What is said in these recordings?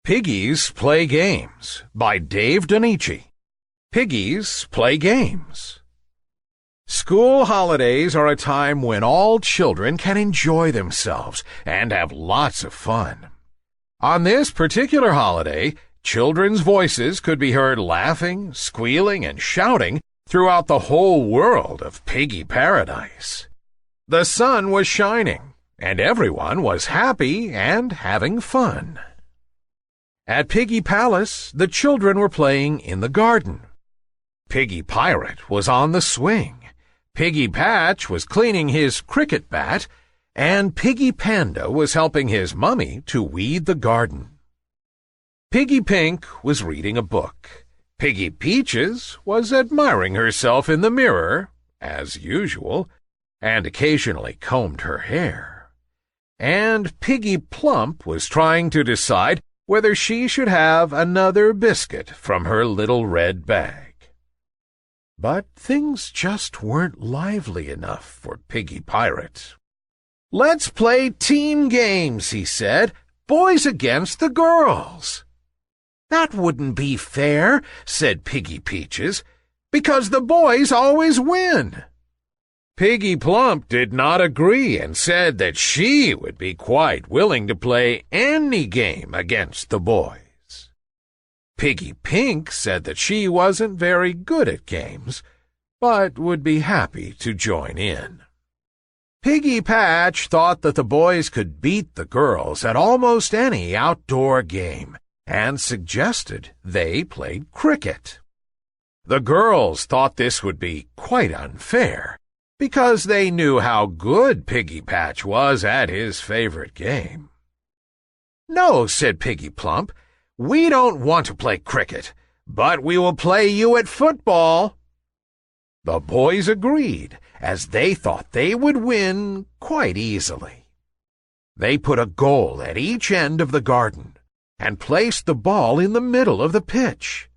Piggis Play Games by Dave Donici. Piggis Play Games. School holidays are a time when all children can enjoy themselves and have lots of fun. On this particular holiday, children's voices could be heard laughing, squealing, and shouting throughout the whole world of Piggy Paradise. The sun was shining, and everyone was happy and having fun. At Piggy Palace, the children were playing in the garden. Piggy Pirate was on the swing. Piggy Patch was cleaning his cricket bat, and Piggy Panda was helping his mummy to weed the garden. Piggy Pink was reading a book. Piggy Peaches was admiring herself in the mirror, as usual, and occasionally combed her hair. And Piggy Plump was trying to decide whether she should have another biscuit from her little red bag. But things just weren't lively enough for Piggy Pirate. "Let's play team games," he said, "boys against the girls." "That wouldn't be fair," said Piggy Peaches, "because the boys always win." Piggy Plump did not agree and said that she would be quite willing to play any game against the boys. Piggy Pink said that she wasn't very good at games, but would be happy to join in. Piggy Patch thought that the boys could beat the girls at almost any outdoor game, and suggested they played cricket. The girls thought this would be quite unfair, because they knew how good Piggy Patch was at his favorite game. "No," said Piggy Plump, "we don't want to play cricket, but we will play you at football." The boys agreed, as they thought they would win quite easily. They put a goal at each end of the garden and placed the ball in the middle of the pitch.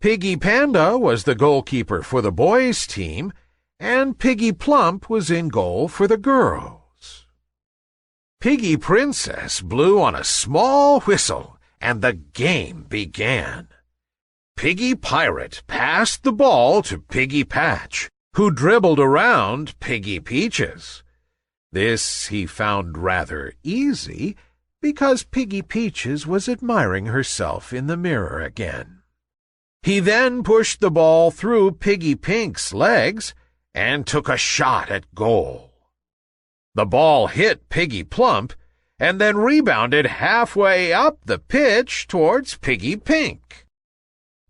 Piggy Panda was the goalkeeper for the boys' team, and Piggy Plump was in goal for the girls. Piggy Princess blew on a small whistle, and the game began. Piggy Pirate passed the ball to Piggy Patch, who dribbled around Piggy Peaches. This he found rather easy, because Piggy Peaches was admiring herself in the mirror again. He then pushed the ball through Piggy Pink's legs and took a shot at goal. The ball hit Piggy Plump and then rebounded halfway up the pitch towards Piggy Pink.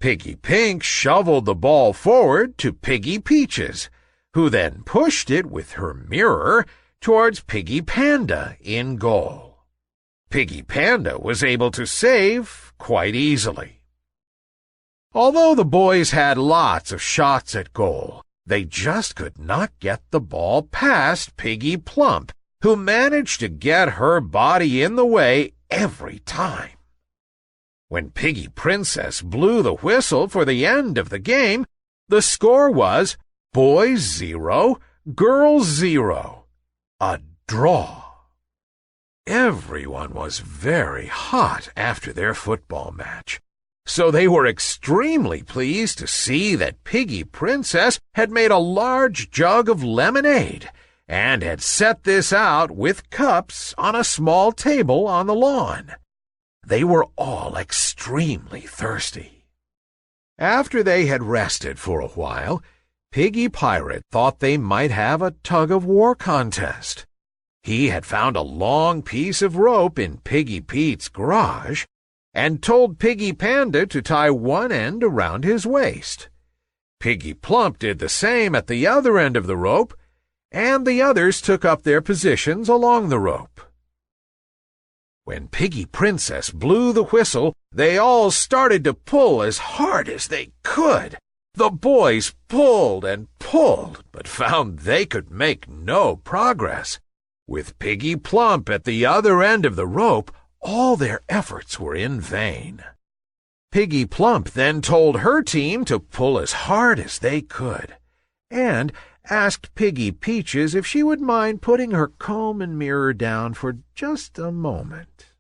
Piggy Pink shoveled the ball forward to Piggy Peaches, who then pushed it with her mirror towards Piggy Panda in goal. Piggy Panda was able to save quite easily. Although the boys had lots of shots at goal, they just could not get the ball past Piggy Plump, who managed to get her body in the way every time. When Piggy Princess blew the whistle for the end of the game, the score was boys 0, girls 0, a draw. Everyone was very hot after their football match, so they were extremely pleased to see that Piggy Princess had made a large jug of lemonade and had set this out with cups on a small table on the lawn. They were all extremely thirsty. After they had rested for a while, Piggy Pirate thought they might have a tug-of-war contest. He had found a long piece of rope in Piggy Pete's garage and told Piggy Panda to tie one end around his waist. Piggy Plump did the same at the other end of the rope, and the others took up their positions along the rope. When Piggy Princess blew the whistle, they all started to pull as hard as they could. The boys pulled and pulled, but found they could make no progress. With Piggy Plump at the other end of the rope, all their efforts were in vain. Piggy Plump then told her team to pull as hard as they could, and asked Piggy Peaches if she would mind putting her comb and mirror down for just a moment.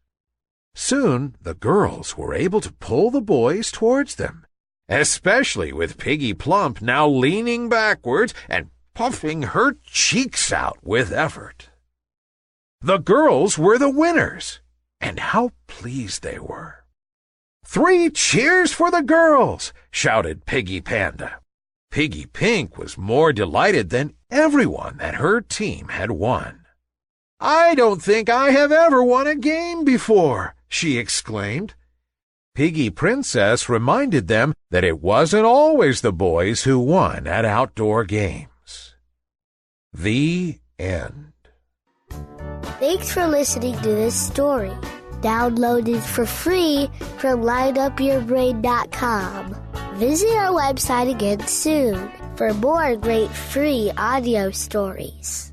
Soon the girls were able to pull the boys towards them, especially with Piggy Plump now leaning backwards and puffing her cheeks out with effort. The girls were the winners, and how pleased they were. "3 cheers for the girls!" shouted Piggy Panda. Piggy Pink was more delighted than everyone that her team had won. "I don't think I have ever won a game before," she exclaimed. Piggy Princess reminded them that it wasn't always the boys who won at outdoor games. The end. Thanks for listening to this story. Download it for free from lineupyourbrain.com. Visit our website again soon for more great free audio stories.